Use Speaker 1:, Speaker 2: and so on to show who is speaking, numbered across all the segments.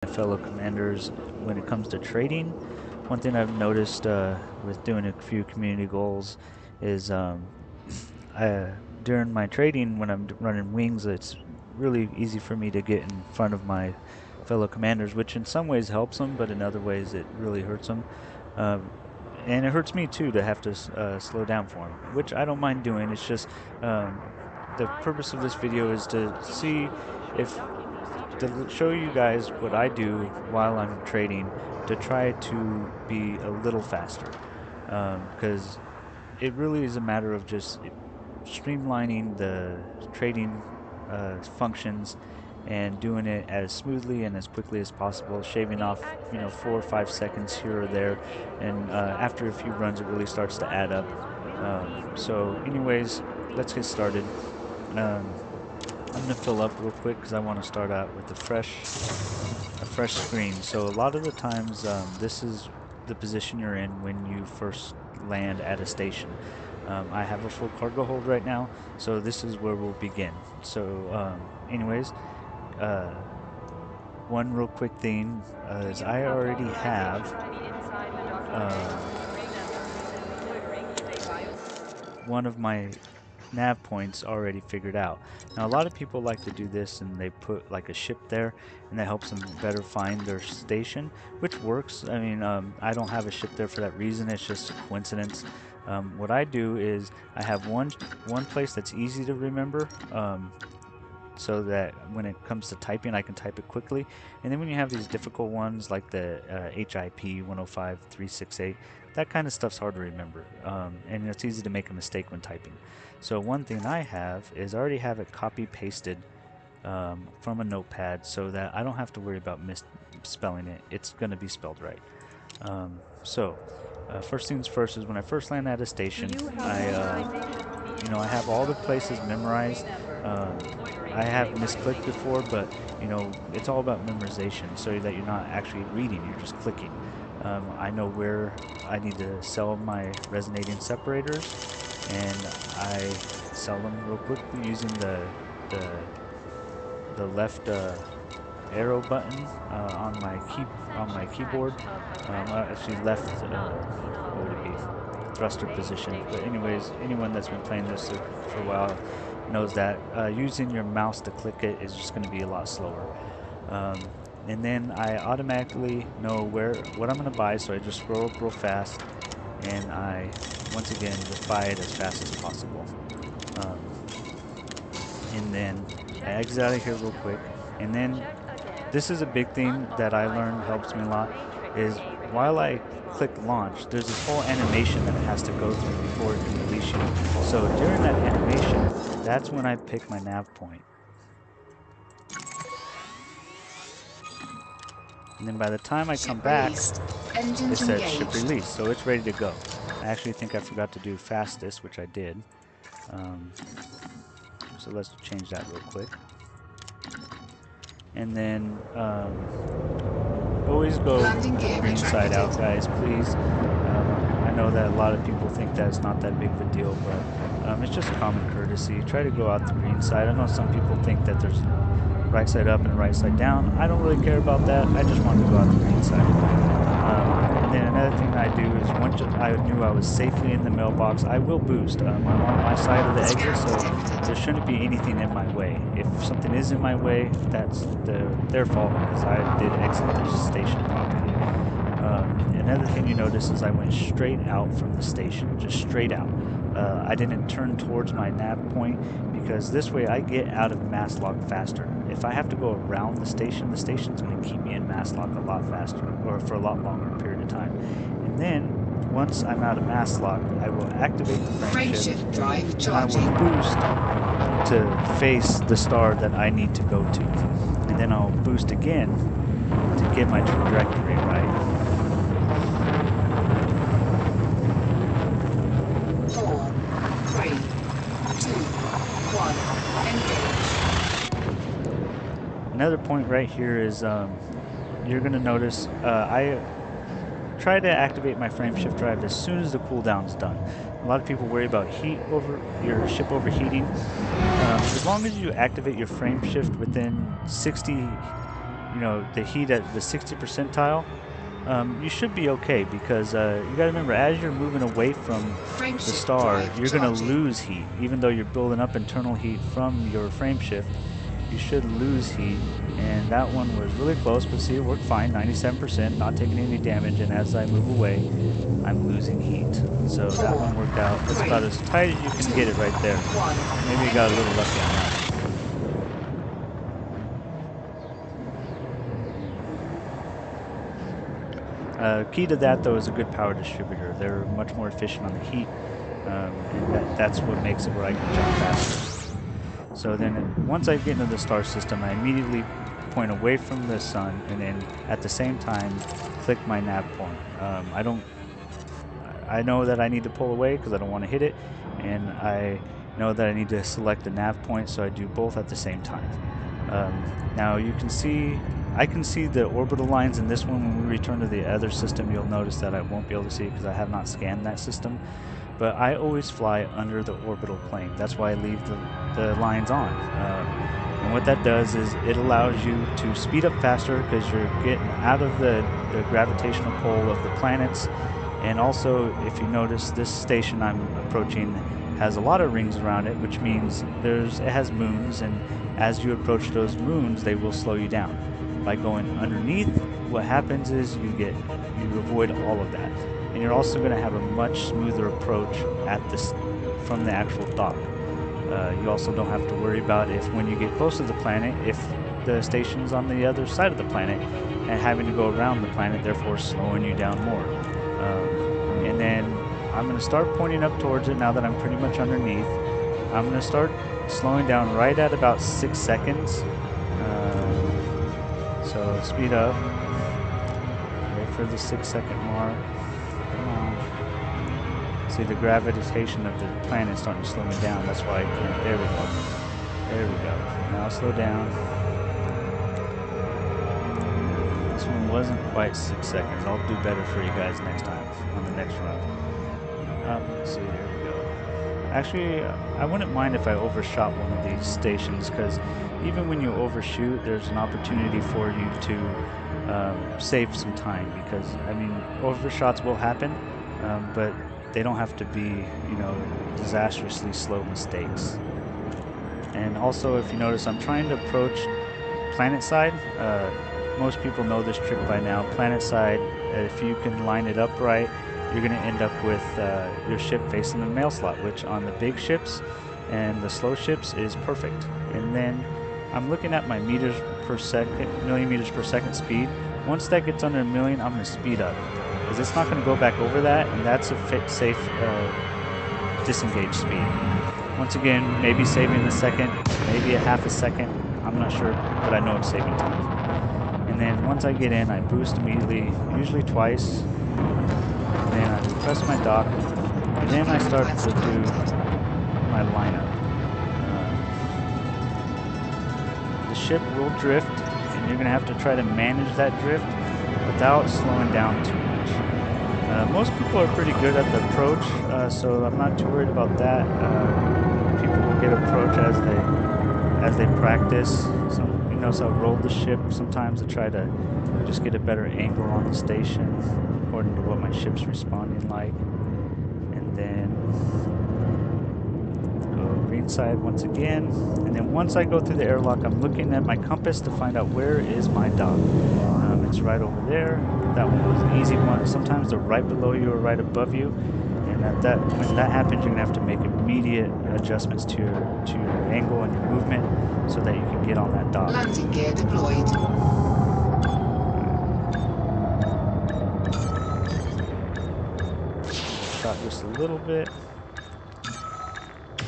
Speaker 1: fellow commanders when it comes to trading. One thing I've noticed with doing a few community goals is I, during my trading when I'm running wings, it's really easy for me to get in front of my fellow commanders, which in some ways helps them, but in other ways it really hurts them. And it hurts me too to have to slow down for them, which I don't mind doing. It's just the purpose of this video is to see if to show you guys what I do while I'm trading to try to be a little faster, because it really is a matter of just streamlining the trading functions and doing it as smoothly and as quickly as possible, shaving off 4 or 5 seconds here or there, and after a few runs it really starts to add up. So anyways, let's get started. I'm gonna fill up real quick because I want to start out with a fresh screen. So a lot of the times, this is the position you're in when you first land at a station. I have a full cargo hold right now, so this is where we'll begin. So, anyways, uh, one real quick thing is I already have one of my nav points already figured out. Now a lot of people like to do this and they put like a ship there, and that helps them better find their station, which works. I mean, I don't have a ship there for that reason. It's just a coincidence. What I do is I have one place that's easy to remember, so that when it comes to typing I can type it quickly, and then when you have these difficult ones like the HIP 105368, that kind of stuff's hard to remember, and it's easy to make a mistake when typing. So one thing I have is I already have it copy pasted from a notepad so that I don't have to worry about misspelling it. It's going to be spelled right. First things first is when I first land at a station, I have all the places memorized. I have misclicked before, but it's all about memorization so that you're not actually reading, you're just clicking. I know where I need to sell my resonating separators, and I sell them real quickly using the left arrow button on my keyboard. Actually left, what would it be, thruster position. But anyways, anyone that's been playing this for a while knows that using your mouse to click it is just going to be a lot slower. And then I automatically know what I'm going to buy, so I just scroll up real fast, and I once again just buy it as fast as possible. And then I exit out of here real quick, and then this is a big thing that I learned helps me a lot, is while I click launch, there's this whole animation that it has to go through before it can release you. So during that animation, that's when I pick my nav point. And then by the time I come back, it says ship released, so it's ready to go. I actually think I forgot to do fastest, which I did. So let's change that real quick. And then always go green side out, guys, please. I know that a lot of people think that it's not that big of a deal, but it's just common courtesy. Try to go out the green side. I know some people think that there's right side up and right side down. I don't really care about that. I just want to go out the green side. And then another thing I do is once I knew I was safely in the mailbox, I will boost. I'm on my side of the exit, so there shouldn't be anything in my way. If something is in my way, that's their fault because I did exit the station properly. Another thing you notice is I went straight out from the station, just straight out. I didn't turn towards my nav point because this way I get out of mass lock faster. If I have to go around the station's going to keep me in mass lock a lot faster, or for a lot longer period of time. And then once I'm out of mass lock, I will activate the frame shift and I will boost to face the star that I need to go to. And then I'll boost again to get my trajectory right.
Speaker 2: 4, 3, 2, 1, engage.
Speaker 1: Another point right here is you're going to notice I try to activate my frame shift drive as soon as the cooldown is done. A lot of people worry about your ship overheating. As long as you activate your frame shift within 60 the heat at the 60 percentile, you should be okay because you got to remember as you're moving away from the
Speaker 2: Frameshift
Speaker 1: star,
Speaker 2: drive
Speaker 1: you're going to
Speaker 2: charging.
Speaker 1: lose heat. Even though you're building up internal heat from your frameshift, you should lose heat. And that one was really close, but see, it worked fine, 97%, not taking any damage. And as I move away, I'm losing heat. So that
Speaker 2: 4,
Speaker 1: one worked out. That's
Speaker 2: 3,
Speaker 1: about as tight as you can
Speaker 2: 2,
Speaker 1: get it right there.
Speaker 2: 1.
Speaker 1: Maybe you got a little lucky on that. Key to that, though, is a good power distributor. They're much more efficient on the heat, and that's what makes it where I can jump faster. So then once I get into the star system, I immediately point away from the sun, and then at the same time click my nav point. I know that I need to pull away because I don't want to hit it, and I know that I need to select the nav point, so I do both at the same time. Now you can see, I can see the orbital lines in this one. When we return to the other system, you'll notice that I won't be able to see it because I have not scanned that system. But I always fly under the orbital plane. That's why I leave the lines on. And what that does is it allows you to speed up faster because you're getting out of the gravitational pull of the planets. And also, if you notice, this station I'm approaching has a lot of rings around it, which means it has moons, and as you approach those moons, they will slow you down. By going underneath, what happens is you avoid all of that, and you're also going to have a much smoother approach at this from the actual dock. You also don't have to worry about if when you get close to the planet, if the station's on the other side of the planet and having to go around the planet, therefore slowing you down more. And then I'm going to start pointing up towards it now that I'm pretty much underneath. I'm going to start slowing down right at about 6 seconds. So speed up. Wait for the 6-second mark. Come on. See, the gravitation of the planet is starting to slow me down. That's why I can't. There we go. There we go. Now slow down. This one wasn't quite 6 seconds. I'll do better for you guys next time on the next run. Let's see, here we go. Actually, I wouldn't mind if I overshot one of these stations, because even when you overshoot, there's an opportunity for you to save some time, because, I mean, overshots will happen, but they don't have to be, disastrously slow mistakes. And also, if you notice, I'm trying to approach planet side. Most people know this trick by now. Planet side, if you can line it up right, you're going to end up with your ship facing the mail slot, which on the big ships and the slow ships is perfect. And then I'm looking at my meters per second, million meters per second speed. Once that gets under a million, I'm going to speed up, because it's not going to go back over that, and that's a safe disengage speed. Once again, maybe saving a second, maybe a half a second. I'm not sure, but I know it's saving time. And then once I get in, I boost immediately, usually twice. And then I press my dock, and then I start to do my lineup. The ship will drift, and you're going to have to try to manage that drift without slowing down too much. Most people are pretty good at the approach, so I'm not too worried about that. People will get approach as they practice. So I'll roll the ship sometimes to try to just get a better angle on the station according to what my ship's responding like. And then go green side once again. And then once I go through the airlock, I'm looking at my compass to find out where is my dock. It's right over there. That one was an easy one. Sometimes they're right below you or right above you. And when that happens, you're going to have to make immediate adjustments to your angle and your movement so that you can get on that dock.
Speaker 2: Landing gear deployed.
Speaker 1: Shot just a little bit.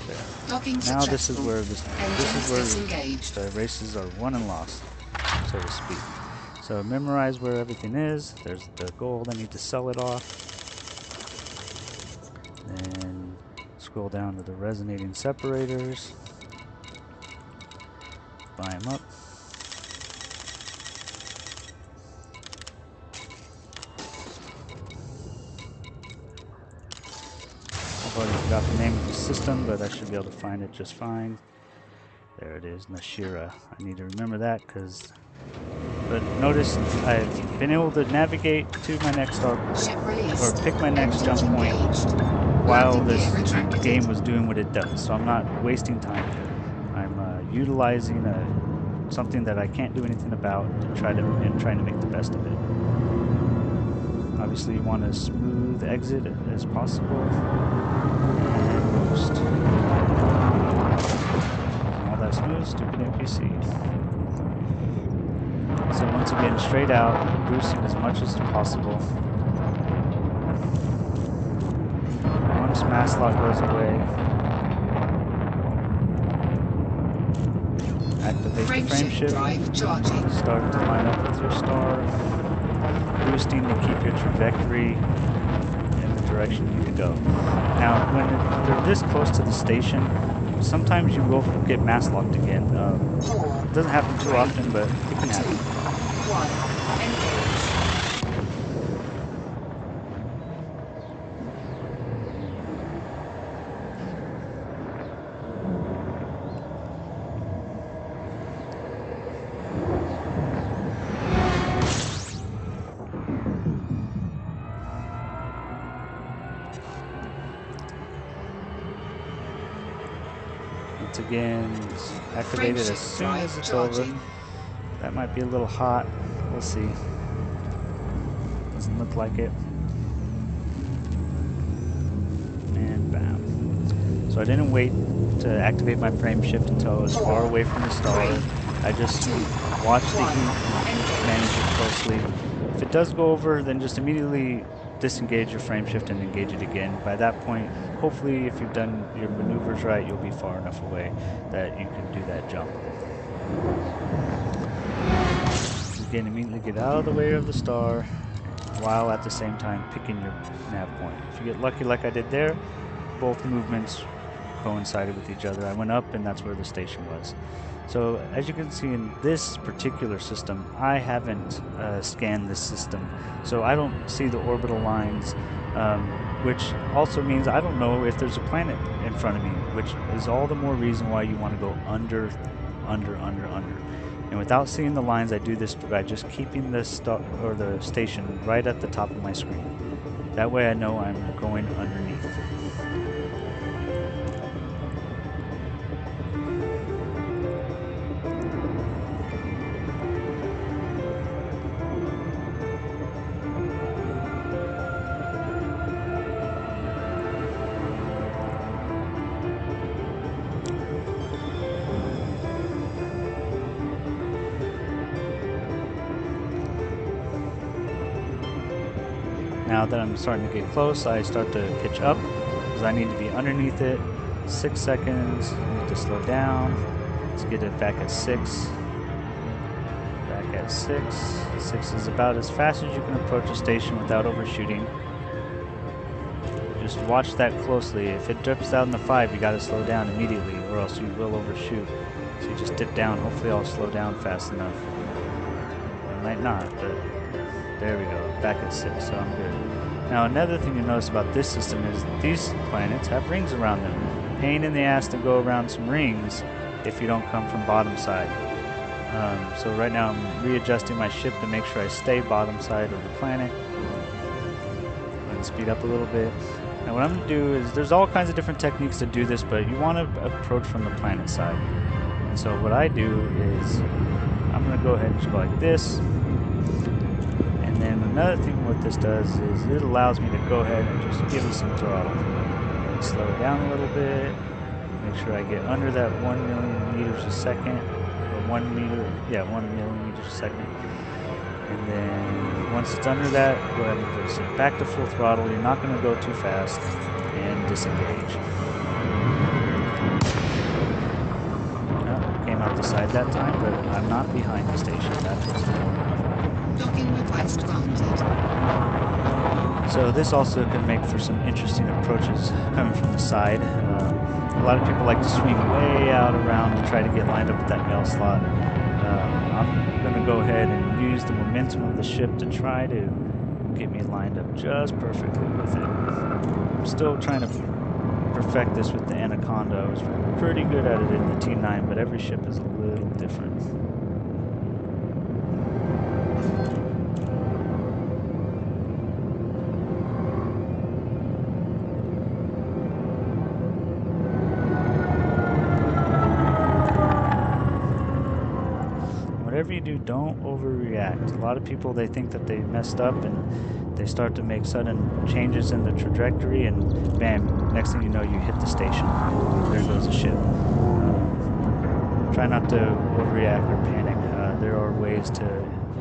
Speaker 1: There.
Speaker 2: Docking
Speaker 1: Now this is
Speaker 2: successful.
Speaker 1: where
Speaker 2: Engines
Speaker 1: the races are won and lost, so to speak. So memorize where everything is. There's the gold. I need to sell it off. Then scroll down to the resonating separators. Buy them up. I've already forgot the name of the system, but I should be able to find it just fine. There it is, Nashira. I need to remember that because But notice I've been able to navigate to my next start
Speaker 2: Ship
Speaker 1: or
Speaker 2: released.
Speaker 1: pick my next
Speaker 2: Engines
Speaker 1: jump point
Speaker 2: engaged.
Speaker 1: while
Speaker 2: Landing
Speaker 1: this
Speaker 2: gear retracted.
Speaker 1: game was doing what it does. So I'm not wasting time here. I'm utilizing something that I can't do anything about and trying to make the best of it. Obviously, you want a smooth exit as possible and boost. All that smooth, stupid NPC. So once again, straight out, boosting as much as possible. Once mass lock goes away, activate the frame shift,
Speaker 2: drive charging.
Speaker 1: start to line up with your star, boosting to keep your trajectory in the direction you need to go. Now, when they're this close to the station, sometimes you will get mass locked again. It doesn't happen too often, but it can happen.
Speaker 2: 1. Engage.
Speaker 1: Once again, activate it as soon as it's over. That might be a little hot. We'll see. Doesn't look like it. And bam. So I didn't wait to activate my frame shift until I was far away from the star. I just watched the heat and managed it closely. If it does go over, then just immediately disengage your frame shift and engage it again. By that point, hopefully if you've done your maneuvers right, you'll be far enough away that you can do that jump. Again, immediately get out of the way of the star while at the same time picking your nav point. If you get lucky like I did there, both movements coincided with each other. I went up and that's where the station was. So as you can see in this particular system, I haven't scanned this system. So I don't see the orbital lines, which also means I don't know if there's a planet in front of me, which is all the more reason why you want to go under. And without seeing the lines, I do this by just keeping the station right at the top of my screen. That way I know I'm going underneath. Now that I'm starting to get close, I start to pitch up because I need to be underneath it. 6 seconds, I need to slow down. Let's get it back at 6. Back at 6. 6 is about as fast as you can approach a station without overshooting. Just watch that closely. If it dips down to 5, you gotta slow down immediately or else you will overshoot. So you just dip down. Hopefully I'll slow down fast enough. I might not, but there we go, back at 6, so I'm good. Now another thing you notice about this system is these planets have rings around them. Pain in the ass to go around some rings if you don't come from bottom side. So right now I'm readjusting my ship to make sure I stay bottom side of the planet. I'm going to speed up a little bit. Now what I'm going to do is, there's all kinds of different techniques to do this, but you want to approach from the planet side. And so what I do is, I'm going to go ahead and just go like this. And then another thing what this does is it allows me to go ahead and just give it some throttle. Slow it down a little bit. Make sure I get under that 1 million meters a second. Or 1 millimeters a second. And then once it's under that, go ahead and release it. Back to full throttle. You're not going to go too fast. And disengage. Came out the side that time, but I'm not behind the station. That's what's important.
Speaker 2: Docking request granted.
Speaker 1: So this also can make for some interesting approaches coming from the side. A lot of people like to swing way out around to try to get lined up with that mail slot. I'm going to go ahead and use the momentum of the ship to try to get me lined up just perfectly with it. I'm still trying to perfect this with the Anaconda. I was pretty good at it in the T9, but every ship is a little different. don't overreact. A lot of people, they think that they messed up and they start to make sudden changes in the trajectory, and bam, next thing you know, you hit the station. There goes the ship. Try not to overreact or panic. There are ways to,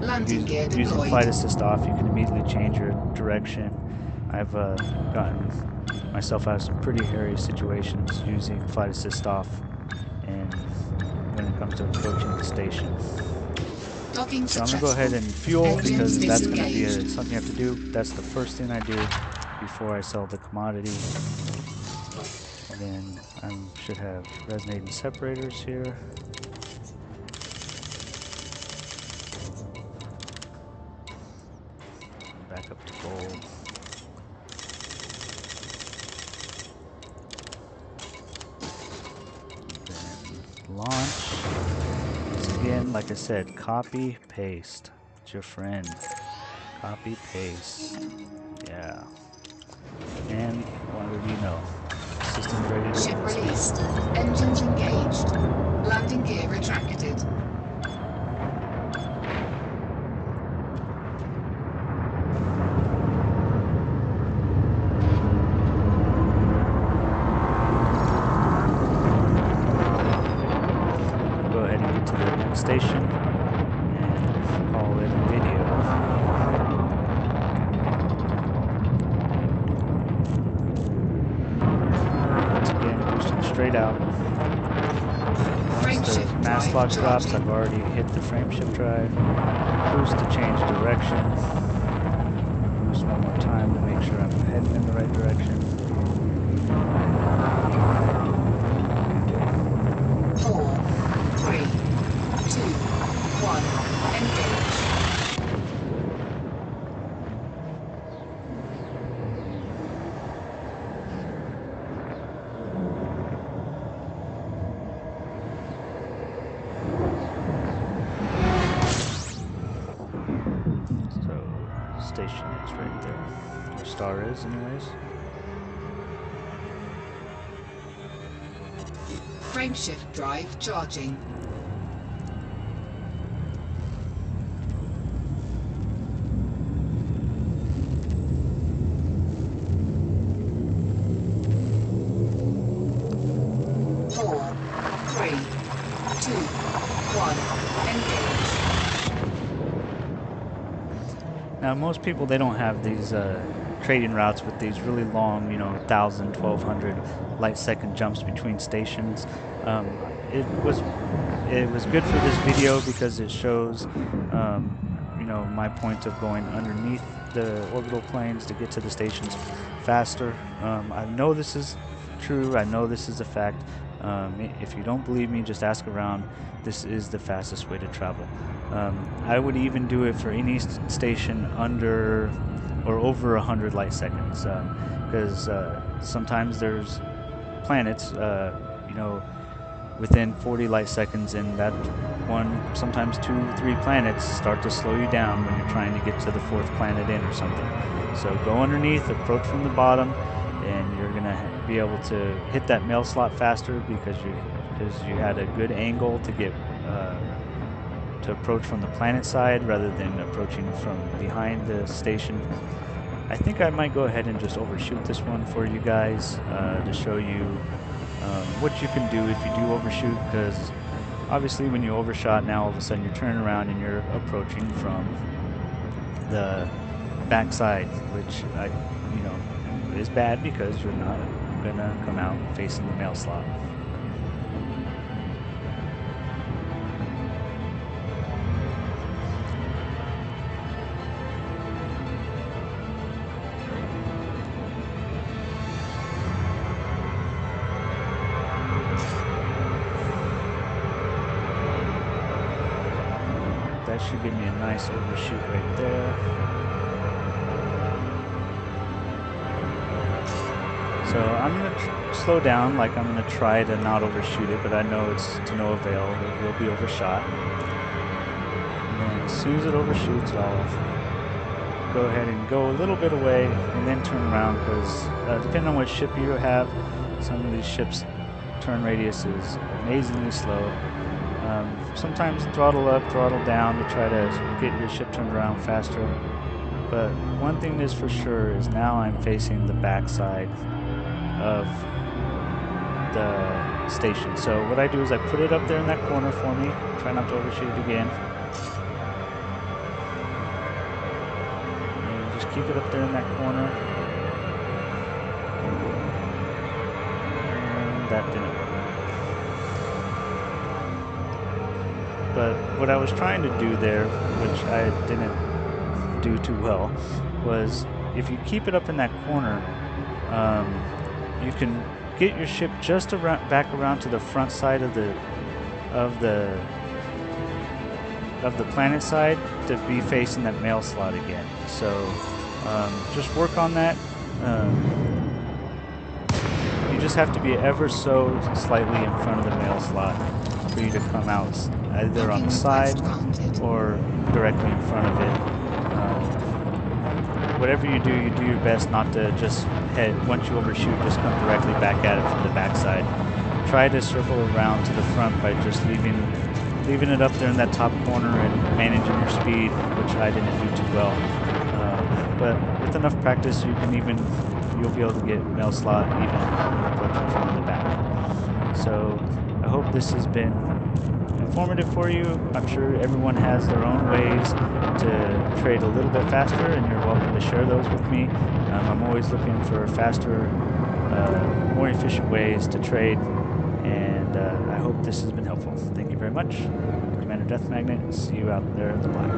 Speaker 2: Landing gear
Speaker 1: using
Speaker 2: deployed.
Speaker 1: flight assist off, you can immediately change your direction. I've gotten myself out of some pretty hairy situations using flight assist off, and when it comes to approaching the station.
Speaker 2: Docking
Speaker 1: So I'm going to
Speaker 2: successful.
Speaker 1: go ahead and fuel,
Speaker 2: Engines
Speaker 1: because that's going to be
Speaker 2: disengaged.
Speaker 1: something you have to do. That's the first thing I do before I sell the commodity. And then I should have resonating separators here. Back up to gold. Then launch. Once again, like I said, copy, paste. It's your friend. Copy, paste. Yeah. And what do you know? System's ready to
Speaker 2: Ship
Speaker 1: roll.
Speaker 2: released. Engines engaged. Landing gear retracted.
Speaker 1: Go ahead and get to the next station and call it a video. Once again, boosting straight out. Once the mass lock drops, I've already hit the frameshift drive. Boost to change direction. Boost one more time to make sure I'm heading in the right direction.
Speaker 2: 4, 3, 2, 1. Engage.
Speaker 1: So, station is right there. Or star is, anyways.
Speaker 2: Frameshift drive charging. Four, three, two, one. Engage.
Speaker 1: Now, most people, they don't have these trading routes with these really long, 1,000, 1,200 light second jumps between stations. It was good for this video because it shows, my point of going underneath the orbital planes to get to the stations faster. I know this is true. I know this is a fact. If you don't believe me, just ask around. This is the fastest way to travel. I would even do it for any station under or over 100 light seconds, because sometimes there's planets, within 40 light seconds, and that one, sometimes 2, 3 planets start to slow you down when you're trying to get to the 4th planet in or something. So go underneath, approach from the bottom, and you're gonna be able to hit that mail slot faster because you had a good angle to get to approach from the planet side rather than approaching from behind the station. I think I might go ahead and just overshoot this one for you guys to show you what you can do if you do overshoot, because obviously when you overshot, now all of a sudden you're turning around and you're approaching from the backside, which is bad because you're not gonna come out facing the mail slot. That should give me a nice overshoot right there. So I'm going to slow down, like I'm going to try to not overshoot it, but I know it's to no avail. It will be overshot. And then as soon as it overshoots, I'll go ahead and go a little bit away and then turn around, because depending on what ship you have, some of these ships' turn radius is amazingly slow. sometimes throttle up, throttle down to try to get your ship turned around faster. But one thing is for sure is now I'm facing the backside of the station. So what I do is I put it up there in that corner for me. Try not to overshoot it again. And just keep it up there in that corner. And that didn't work. But what I was trying to do there, which I didn't do too well, was if you keep it up in that corner, you can get your ship just around, back around to the front side of the planet side to be facing that mail slot again. So just work on that. You just have to be ever so slightly in front of the mail slot for you to come out either on the side or directly in front of it. Whatever you do your best not to just head, once you overshoot, just come directly back at it from the backside. Try to circle around to the front by just leaving it up there in that top corner and managing your speed, which I didn't do too well. But with enough practice, you'll be able to get mail slot even approaching from the back. So I hope this has been informative for you. I'm sure everyone has their own ways to trade a little bit faster, and you're welcome to share those with me. I'm always looking for faster, more efficient ways to trade, and I hope this has been helpful. Thank you very much. Commander Death Magnet, see you out there in the black.